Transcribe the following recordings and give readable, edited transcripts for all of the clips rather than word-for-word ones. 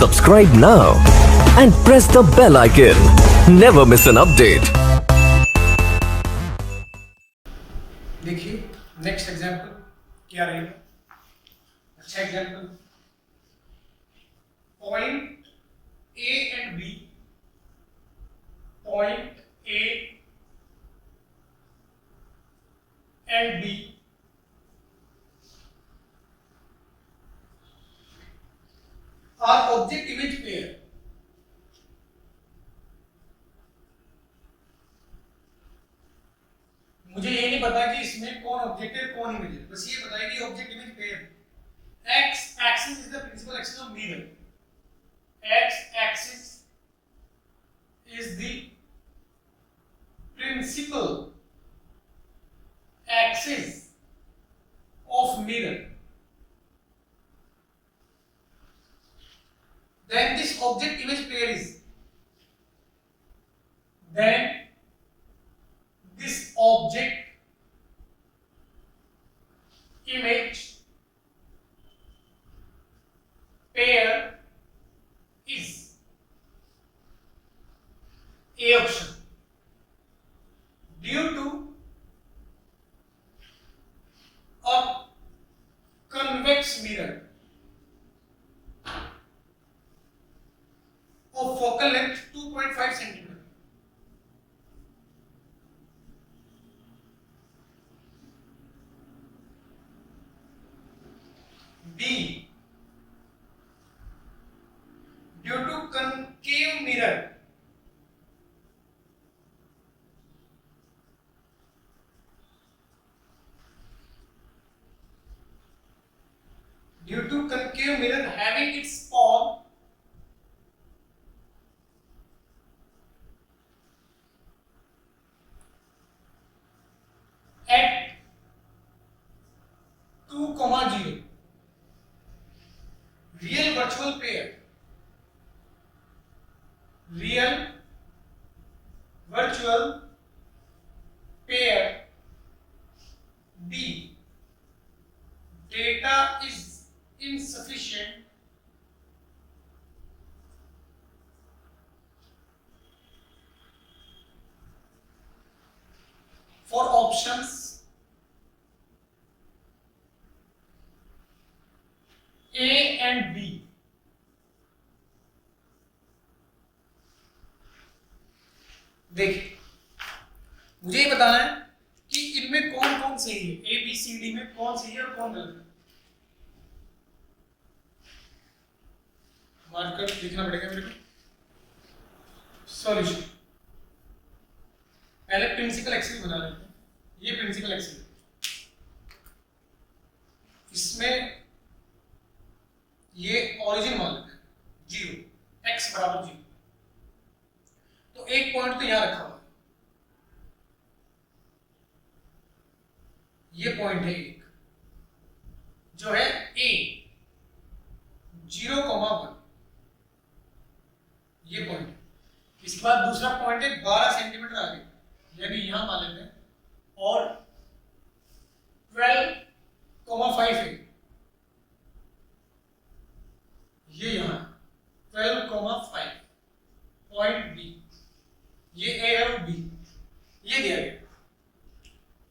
Subscribe now and press the bell icon. Never miss an update. देखिए next example क्या रहेगा। अच्छा example, point A and B, point A and B are object image pair. मुझे ये नहीं पता कि इसमें कौन ऑब्जेक्ट है कौन इमेज है, बस ये पता है कि object image pair. X axis is the principal axis of mirror. X axis is the principal axis of mirror. Then this object image pair is, then this object image pair is A option. Due to a convex mirror of focal length 2.5 centimeter. B. Due to concave mirror having its form at 2,0, real virtual pair, real virtual pair. B. Data is insufficient for options A and B. देखिए मुझे ये बताना है कि इनमें कौन कौन सही है, ए बी सी डी में कौन सही है और कौन गलत है। मार्कर लिखना पड़ेगा मेरे को। सॉल्यूशन, पहले प्रिंसिपल एक्सिस बना लेते हैं। ये प्रिंसिपल एक्सिस है, इसमें ये ओरिजिन मान लेते हैं 0, x बराबर 0। तो एक पॉइंट तो यहां रखा हुआ है, ये पॉइंट है एक जो है a 0,1, ये पॉइंट। इसके बाद दूसरा पॉइंट है 12 सेंटीमीटर आगे, यानी यहां मान लेते हैं, और 12,5 है ये यहां 12,5 पॉइंट बी, ये ए है और बी, ये दिया गया।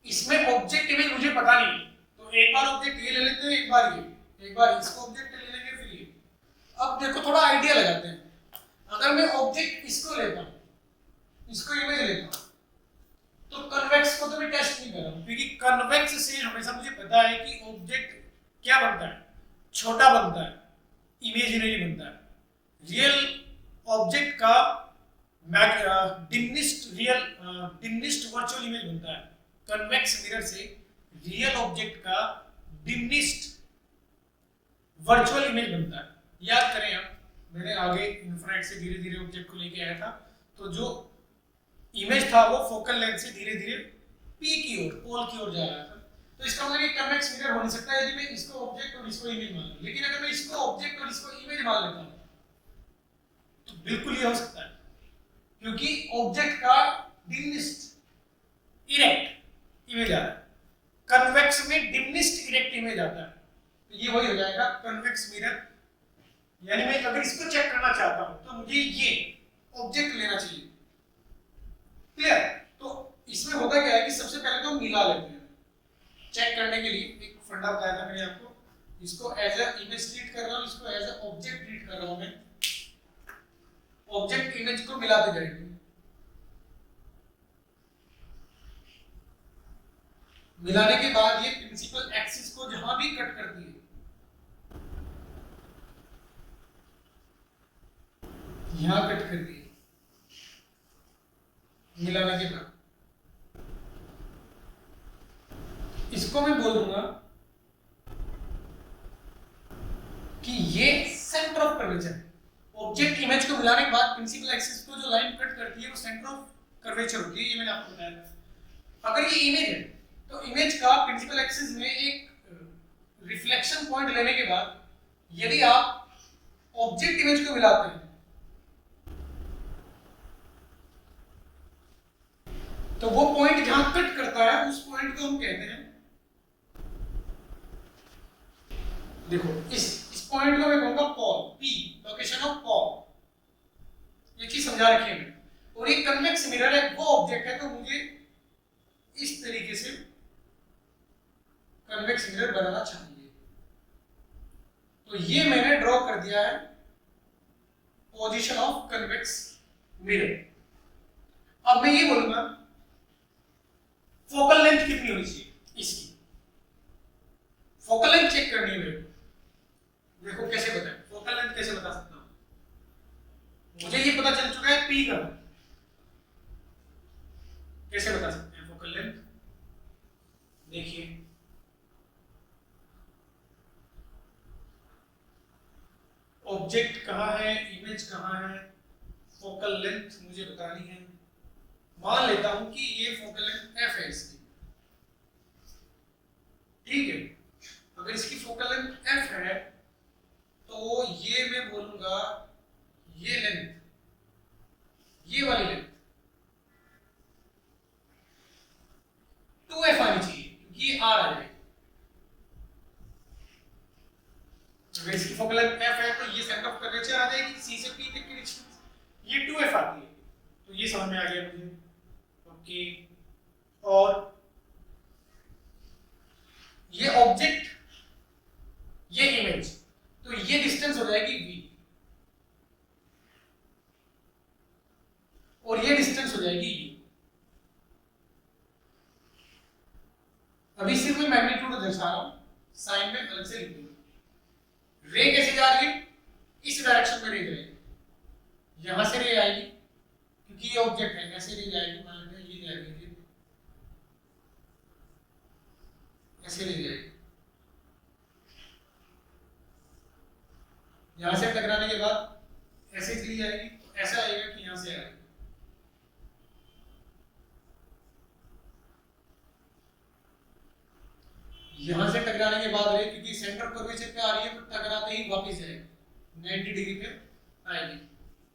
इसमें ऑब्जेक्ट इमेज मुझे पता नहीं, तो एक बार ऑब्जेक्ट ये ले लेते हैं, एक बार ये, एक बार इसको ऑब्जेक्ट ले लेंगे, फिर ये। अब देखो थोड़ा आइडिया लगाते हैं। अगर मैं ऑब्जेक्ट इसको लेता हूं, इसको इमेज लेता हूं, तो कन्वेक्स को तो मैं टेस्ट नहीं कर रहा हूं, क्योंकि कन्वेक्स से हमेशा मुझे पता है कि ऑब्जेक्ट क्या बनता है, छोटा बनता है, इमेजिनरी बनता है। रियल ऑब्जेक्ट का डिमिनिश्ड वर्चुअल इमेज बनता है। कन्वेक्स मिरर से रियल ऑब्जेक्ट का डिमिनिश्ड वर्चुअल इमेज बनता है। याद करें आप, मैंने आगे इंफ्रारेड से धीरे धीरे ऑब्जेक्ट को लेके आया था, तो जो इमेज था वो फोकल लेंथ से धीरे धीरे पी की ओर, पोल की ओर जा रहा था। तो इसका मतलब ये कन्वेक्स मिरर हो नहीं सकता यदि मैं इसको ऑब्जेक्ट और इसको इमेज मान लूं। लेकिन अगर मैं इसको ऑब्जेक्ट और इसको इमेज मान लेता हूं तो बिल्कुल ये हो सकता है, क्योंकि ऑब्जेक्ट का डिमिनिश्ड इरेक्ट इमेज आ रहा है, कन्वेक्स में डिमिनिश्ड इरेक्ट इमेज आता है। तो ये वही हो जाएगा कन्वेक्स मिरर यानी मैं अगर इसको चेक करना चाहता हूं तो मुझे ये ऑब्जेक्ट लेना चाहिए। क्लियर? तो इसमें होता क्या है कि सबसे पहले तो हम मिला लेते हैं चेक करने के लिए। एक फंडा बताया था मैंने आपको, इसको एज अ इमेज ट्रीट कर रहा हूं, इसको एज अ ऑब्जेक्ट ट्रीट कर रहा हूं मैं। ऑब्जेक्ट इमेज को मिलाते जाएंगे। मिलाने के बाद ये प्रिंसिपल एक्सिस को जहां भी कट करती है, यहां कट करती है मिलाने के बाद, इसको मैं बोल दूंगा कि ये सेंटर ऑफ कर्वेचर है। ऑब्जेक्ट इमेज को मिलाने के बाद प्रिंसिपल एक्सिस को जो लाइन कट करती है वो सेंटर ऑफ कर्वेचर होती है। ये मैंने आपको बताया था। अगर ये इमेज है तो इमेज का प्रिंसिपल एक्सिस में एक रिफ्लेक्शन पॉइंट लेने के बाद यदि आप ऑब्जेक्ट इमेज को मिलाते हैं तो वो पॉइंट जहां कट करता है उस पॉइंट को हम कहते हैं, देखो इस पॉइंट को मैं कहूंगा Paul, P location of Paul. ये चीज समझा रखी है मैंने। और ये कन्वेक्स मिरर है, वो ऑब्जेक्ट है, तो मुझे इस तरीके से कन्वेक्स मिरर बनाना चाहिए। तो ये मैंने ड्रॉ कर दिया है पोजीशन ऑफ कन्वेक्स मिरर। अब मैं ये बोलूंगा फोकल लेंथ कितनी होनी चाहिए इसकी, फोकल लेंथ चेक करनी है मेरे को। देखो कैसे बताएं, फोकल लेंथ कैसे बता सकता हूं? मुझे ये पता चल चुका है पी का, कैसे बता सकते हैं फोकल लेंथ? देखिए ऑब्जेक्ट कहां है, इमेज कहां है, फोकल लेंथ मुझे बतानी है। मान लेता हूं कि ये फोकल लेंथ एफ है इसकी, ठीक है। अगर इसकी फोकल लेंथ एफ है तो ये मैं बोलूंगा ये लेंथ, ये वाली लेंथ 2f आनी चाहिए क्योंकि ये r आ जाएगी। अगर इसकी फोकल लेंथ f है तो ये सेंटर ऑफ कर्वेचर आ जाएगी, c से p तक की डिस्टेंस ये 2f आती है। तो ये समझ में आ गया मुझे, ओके। और ये ऑब्जेक्ट, ये इमेज, तो ये डिस्टेंस हो जाएगी v और ये डिस्टेंस हो जाएगी u। अभी सिर्फ मैं मैग्नीट्यूड दर्शा रहा हूं, साइन में अलग से लिख दूंगा। रे कैसे जा रही है? इस डायरेक्शन में रे जाएगी, यहां से रे आएगी क्योंकि ये ऑब्जेक्ट है, ऐसे रे जाएगी, मान लेते हैं ये जाएगी, ऐसे रे जाएगी। यहां से टकराने के बाद ऐसे चली जाएगी, तो ऐसा आएगा कि यहां से आएगी। यहां से टकराने के बाद रे क्योंकि सेंटर कर्वेचर पे आ रही है तो टकराते ही वापस जाएगी 90 डिग्री पे आएगी।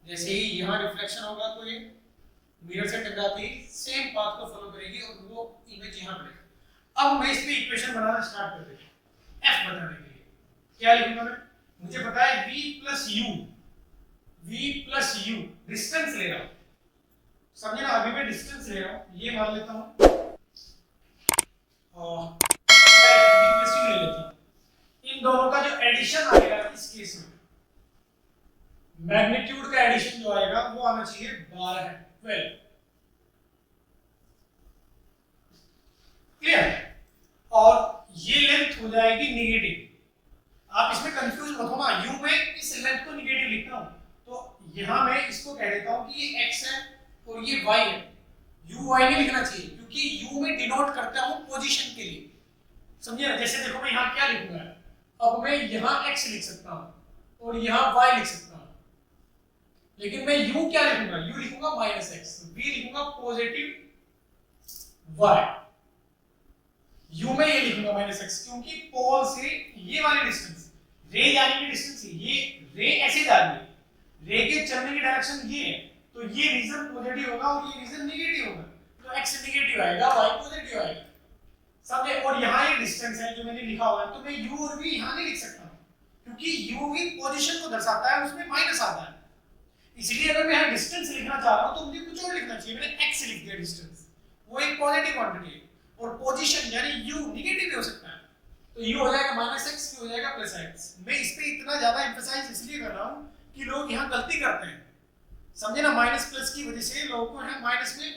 जैसे ही यहां रिफ्लेक्शन होगा तो ये मिरर से टकराते ही सेम पाथ को फॉलो करेगी और वो इमेज यहां पड़ेगा। अब मैं इस पे इक्वेशन बनाना स्टार्ट कर देता हूं f बताने के लिए। क्या लिखूंगा मैं? मुझे पता है v प्लस u डिस्टेंस ले रहा हूं, समझे ना? अभी मैं डिस्टेंस ले रहा हूं, ये मान लेता हूं और v प्लस u ले लेता हूं। इन दोनों का जो एडिशन आएगा इस केस में, मैग्नीट्यूड का एडिशन जो आएगा वो आना चाहिए 12। क्लियर? और ये लेंथ हो जाएगी नेगेटिव। आप इसमें कंफ्यूज मत होना, u में इस लेंथ को नेगेटिव लिखता हूं तो यहां मैं इसको कह देता हूं कि ये x है और ये y है। u y नहीं लिखना चाहिए क्योंकि u में डिनोट करता हूं पोजीशन के लिए, समझिए ना? जैसे देखो मैं यहां क्या लिखूंगा, अब मैं यहां x लिख सकता हूं और यहां y लिख सकता हूं, लेकिन मैं u क्या लिखूंगा? u लिखूंगा -x, v लिखूंगा पॉजिटिव y, u में ये लिखूंगा -x क्योंकि पोल से ये वाली डिस्टेंस, रे जाने की डिस्टेंस, ये रे ऐसे जा रही है, रे के चलने की डायरेक्शन ये है, तो ये रीजन पॉजिटिव होगा और ये रीजन नेगेटिव होगा, तो x नेगेटिव आएगा, y पॉजिटिव आएगा, समझे? और यहाँ ये डिस्टेंस है जो मैंने लिखा हुआ है, तो मैं u और v यहाँ नहीं लिख सकता हूँ क्योंकि u की पोजीशन को दर्शाता है, उसमें माइनस आता है। इसलिए अगर मैं यहाँ डिस्टेंस लिखना चाह रहा हूँ तो मुझे कुछ और लिखना चाहिए। मैंने x लिख दिया डिस्टेंस, वो एक पॉजिटिव क्वांटिटी है, और पोजीशन यानी u नेगेटिव भी हो सकता है, तो u हो जाएगा -x, u हो जाएगा +x। मैं इस पे इतना ज्यादा एम्फसाइज इसलिए कर रहा हूँ कि लोग यहाँ गलती करते हैं, समझे ना, माइनस प्लस की वजह से लोगों को यहाँ माइनस में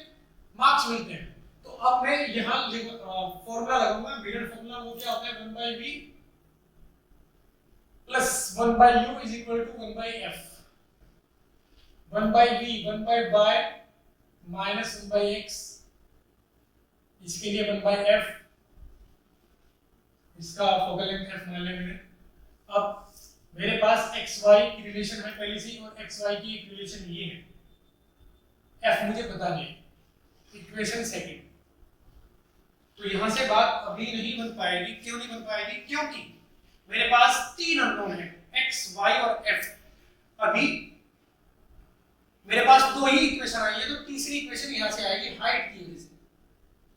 मार्क्स मिलते हैं। तो अब मैं यहाँ फॉर्मूला लगाऊंगा, मिरर फॉर्मूला, वो क्या होता है 1/v plus 1/u is equal to 1/f। 1/v 1/y minus 1/x, इसके लिए 1/f, इसका फोकल लेंथ f मान लेंगे। अब मेरे पास xy की रिलेशन है पहले से, और xy की एक रिलेशन ये है, f मुझे पता नहीं, इक्वेशन सेकंड। तो यहां से बात अभी नहीं बन पाएगी। क्यों नहीं बन पाएगी? क्योंकि मेरे पास तीन अननोन है, x, y और f। अभी मेरे पास दो ही इक्वेशन आई है, तो तीसरी इक्वेशन यहां से आएगी हाइट की वजह से।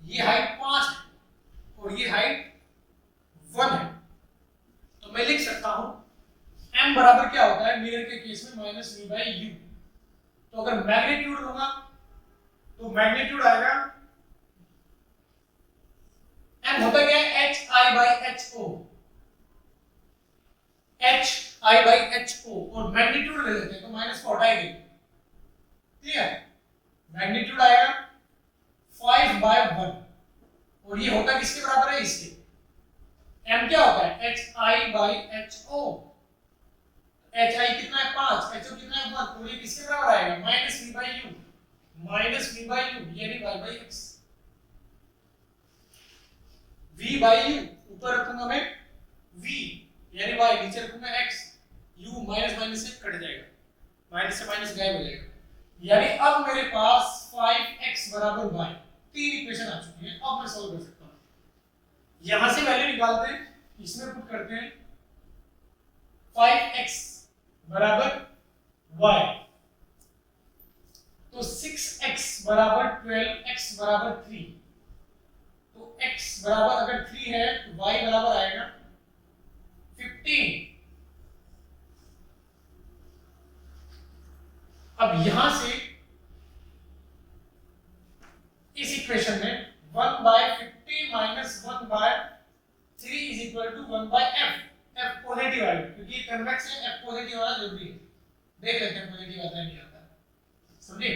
ये हाइट 5 है और ये हाइट 1 है, तो मैं लिख सकता हूं m बराबर क्या होता है मिरर के केस में -v/u। तो अगर मैग्नीट्यूड लूंगा तो मैग्नीट्यूड आएगा, m होता क्या है hi/ho, hi/ho, और मैग्नीट्यूड ले लेते हैं तो माइनस को हटाएंगे, क्लियर। मैग्नीट्यूड आएगा 5/1, और ये होता किसके बराबर है? इसके। m क्या होता है hi/ho, hi कितना है 5, ho कितना है 1, तो ये किसके बराबर आएगा? -v/u, यानी y/x। v/u ऊपर रखूंगा मैं v यानी y, नीचे रखूंगा x, u माइनस माइनस से कट जाएगा, माइनस से माइनस गायब हो जाएगा। यानी अब मेरे पास 5x बराबर y, तीन इक्वेशन आ चुकी है। अब मैं सॉल्व कर सकता हूं। यहां से वैल्यू निकालते हैं, इसमें पुट करते हैं 5x बराबर y, तो 6x बराबर 12, x बराबर 3। तो x बराबर अगर 3 है तो y बराबर आएगा 15। अब यहां से इस इक्वेशन में 1/50 minus 1/3 is equal to 1/f। f positive आएगा क्योंकि कन्वेक्स है, f पॉजिटिव आना जरूरी है। देख लेते हैं पॉजिटिव आता है नहीं आता, समझे।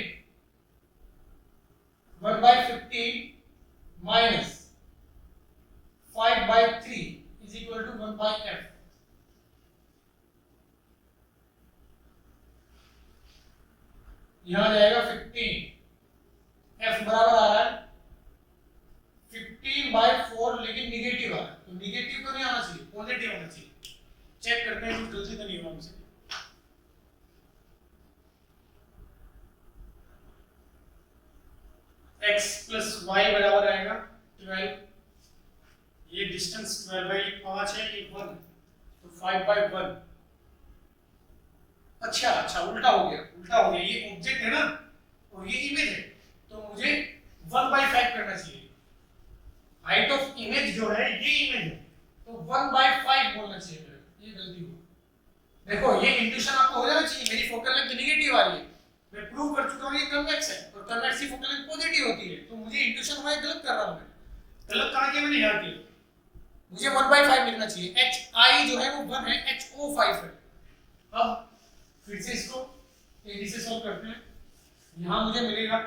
1/15 minus 5/3 is equal to 1/f। यहां जाएगा 15, f बराबर आ रहा है 15/4, लेकिन निगेटिव आ रहा है, तो निगेटिव तो नहीं आना चाहिए, पॉजिटिव आना चाहिए। चेक करते हैं कुछ गलती तो नहीं हुआ मुझसे। x प्लस y बराबर आएगा 12, ये डिस्टेंस 12/5 है, ये 1, तो 5/1। अच्छा उल्टा हो गया, ये ऑब्जेक्ट है ना और ये इमेज है, तो मुझे 1/5 करना चाहिए। हाइट ऑफ इमेज जो है ये इमेज है, तो 1/5 बोलना चाहिए मेरे, ये गलती हो। देखो ये इंट्यूशन आपको हो जाना चाहिए, मेरी फोकल लेंथ नेगेटिव आ रही है, मैं प्रूव कर चुका हूं ये कन्वेक्स है और कन्वेक्स की फोकल लेंथ पॉजिटिव होती है, तो मुझे इंट्यूशन हुआ है गलत कर रहा हूं मैं। गलत कहां किया मैंने? यहां किया। मुझे 1/5 लिखना चाहिए, hi जो है वो 1 है, ho 5 है। अब फिर से इसको तेजी से सॉल्व करते हैं। यहां मुझे मिलेगा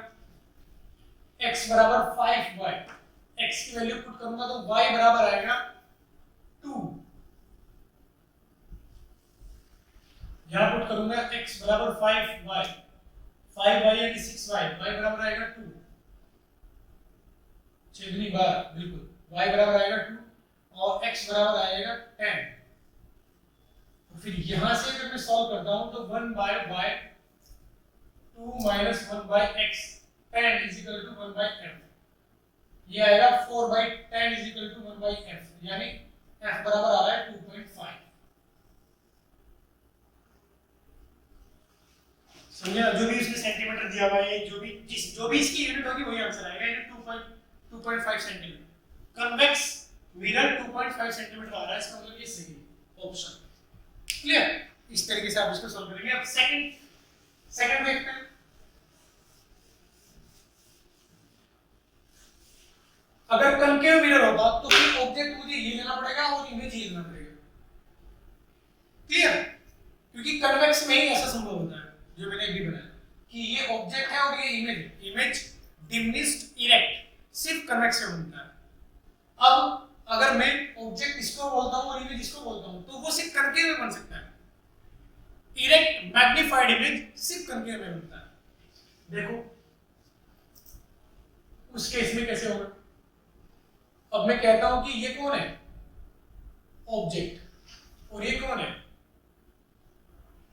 x बराबर 5y, x की वैल्यू पुट करूंगा तो y बराबर आएगा 2। यहां पुट करूंगा x बराबर 5y, 5y यानी 6y, y बराबर आएगा 2, 6 दूनी 12 बिल्कुल, y बराबर आएगा 2 और x बराबर आएगा 10। तो फिर यहां से अगर मैं सॉल्व करता हूं तो 1/y 2 minus 1/x 10 is equal to 1/f। ये आएगा 4/10 इज इक्वल टू 1/f, यानी f बराबर आ रहा है 2.5। समझे? जो भी इसमें सेंटीमीटर दिया हुआ है, जो भी इसकी यूनिट होगी वही आंसर आएगा। ये 2.5 सेंटीमीटर। कन्वेक्स मिरर 2.5 सेंटीमीटर आ रहा है, इसका मतलब ये सही ऑप्शन। क्लियर? इस तरीके से आप इसको सॉल्व करेंगे। अब सेकंड देखते हैं। अगर कनकेव मिरर होता तो फिर ऑब्जेक्ट मुझे ये लेना पड़ेगा और इमेज ये लेना पड़ेगा। क्लियर? क्योंकि कन्वेक्स में ही ऐसा संभव होता है जो मैंने अभी बनाया कि ये ऑब्जेक्ट है और ये इमेज है। इमेज डिमिनिश्ड इरेक्ट सिर्फ कन्वेक्स में बनता है। अब अगर मैं ऑब्जेक्ट इसको बोलता हूं और इमेज इसको बोलता हूं तो वो सिर्फ कनकेव में बन सकता है। इरेक्ट मैग्नीफाइड इमेज सिर्फ कनकेव में बनता है। देखो उस केस में कैसे होगा। अब मैं कहता हूं कि ये कौन है, ऑब्जेक्ट, और ये कौन है,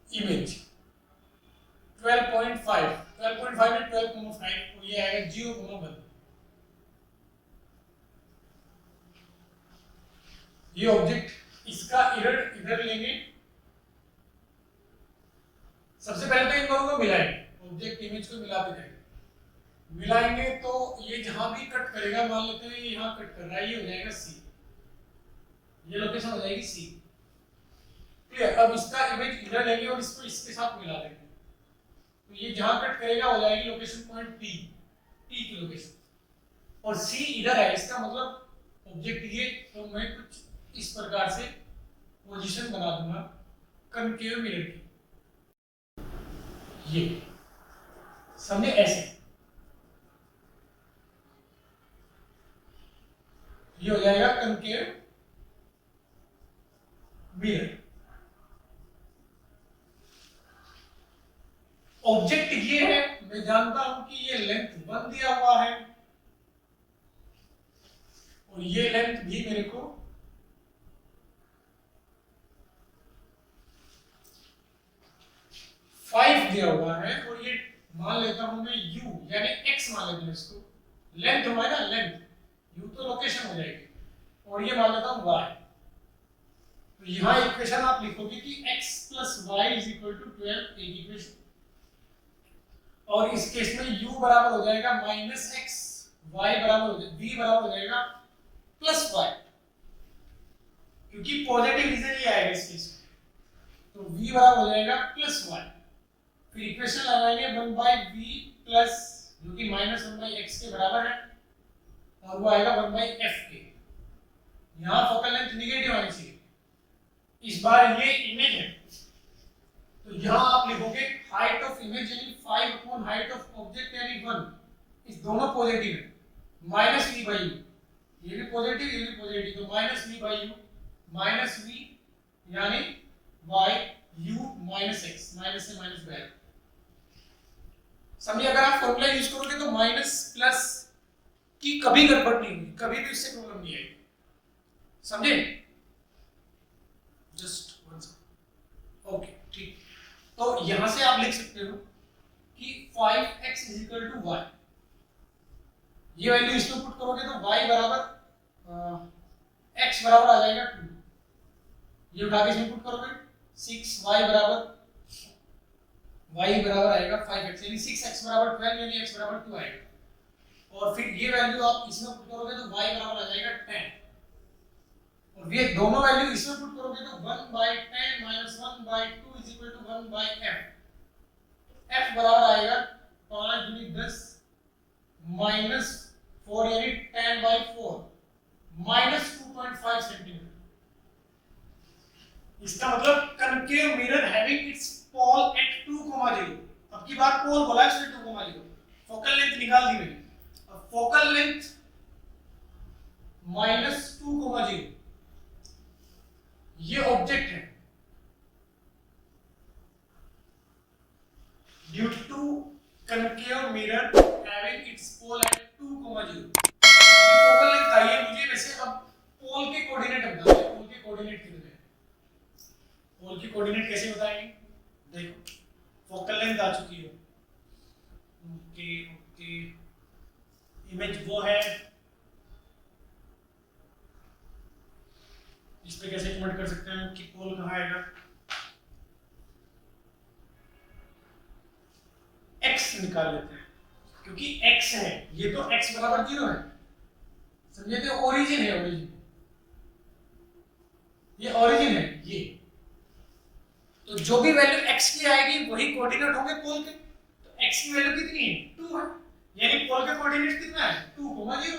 इमेज। 12.5 में 12,5 और ये आएगा 0,1। ये ऑब्जेक्ट, इसका इधर इधर लेंगे। सबसे पहले तो इन दोनों को मिलाएंगे, ऑब्जेक्ट इमेज को मिलाते जाएंगे। मिलाएंगे तो ये जहां भी कट करेगा, मान लेते हैं ये यहां कट कर रहा है, ये हो जाएगा सी, ये लोकेशन हो जाएगी सी। क्लियर? अब इसका इमेज इधर लेंगे और इसको इसके साथ मिला देंगे तो ये जहां कट करेगा हो जाएगी लोकेशन पॉइंट टी की लोकेशन, और सी इधर है, इसका मतलब ऑब्जेक्ट ये। तो मैं कुछ इस प्रकार से पोजीशन बना दूंगा कनकेव मिरर की, ये समझे? ऐसे ये हो जाएगा कनकेव मिरर। ऑब्जेक्ट ये है, मैं जानता हूं कि ये लेंथ 1 दिया हुआ है और ये लेंथ भी मेरे को फाइव दिया हुआ है, और ये मान लेता हूं मैं u यानी x मान लेता हूं इसको। लेंथ हुआ है ना, लेंथ, u तो लोकेशन हो जाएगी, और ये मान लेता हूं y। तो यहां इक्वेशन आप लिखोगे कि x + y = 12, एक इक्वेशन। और इस केस में u बराबर हो जाएगा -x, y बराबर हो जाएगा, v बराबर हो जाएगा +y, क्योंकि पॉजिटिव रीजन ये आएगा इस केस में। तो v बराबर हो जाएगा +y। फिर इक्वेशन लगाएंगे 1/v प्लस, जो कि -1/x के बराबर है, और वो आएगा 1/f के। यहां फोकल लेंथ नेगेटिव आनी चाहिए। इस बार ये इमेज है तो यहां आप लिखोगे हाइट ऑफ इमेज यानी 5 हाइट ऑफ ऑब्जेक्ट यानी 1। इस दोनों पॉजिटिव है, -v/u, ये भी पॉजिटिव ये भी पॉजिटिव, तो -v/u, -v यानी y, u -x, माइनस से माइनस बैक। समझिए, अगर आप फॉर्मूला यूज करोगे तो माइनस प्लस की कभी गड़बड़ नहीं होगी, कभी भी इससे प्रॉब्लम नहीं आएगी। समझे? Just one second. ओके, ठीक। तो यहां से आप लिख सकते हो कि 5x = y। ये वैल्यू इसमें पुट करोगे तो y बराबर x बराबर आ जाएगा 2। ये उठा के इसमें पुट करोगे 6y बराबर आएगा 5x, यानी 6x बराबर 12 यानी x बराबर 2 आएगा। और फिर ये वैल्यू आप इसमें पुट करोगे तो y बराबर आ जाएगा 10, और ये दोनों वैल्यू इसमें पुट करोगे तो 1/10 - 1/2 = 1/f। f बराबर आएगा 5 × 10 -4 यानी 10/4 -2.5 सेंटीमीटर। इसका मतलब concave mirror having its pole at 2,0। अब की बार पोल बोला है इसने 2,0। फोकल लेंथ निकाल दी मैंने। अब फोकल लेंथ -2,0 ये ऑब्जेक्ट है। Due to concave mirror having its pole at 2,0। Focal length चाहिए मुझे। वैसे अब पोल के कोऑर्डिनेट बता दें, पोल के कोऑर्डिनेट कितने हैं? पोल की कोऑर्डिनेट कैसे बताएंगे? देखो, फोकल लेंथ आ चुकी है। ओके, इमेज वो है, इस पे कैसे कमेंट कर सकते हैं कि पोल कहाँ आएगा? x निकाल लेते हैं, क्योंकि x है, ये तो x बराबर 0 है। समझे? तो ओरिजिन है, ओरिजिन, ये ओरिजिन है, ये जो भी वैल्यू x की आएगी वही कोऑर्डिनेट होंगे पोल के। तो x की वैल्यू कितनी है 2 है, यानी पोल का कोऑर्डिनेट कितना है 2,0।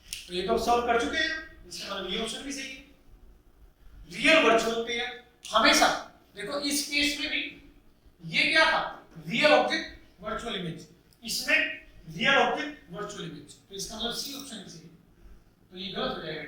तो ये तो सॉल्व कर चुके हैं, इसका मतलब ये ऑप्शन भी सही है। रियल वर्चुअल पेयर हमेशा देखो, इस केस में भी ये क्या था रियल ऑब्जेक्ट वर्चुअल इमेज, इसमें रियल ऑब्जेक्ट वर्चुअल इमेज, तो इसका मतलब सी ऑप्शन सही है। तो ये गलत हो जाएगा।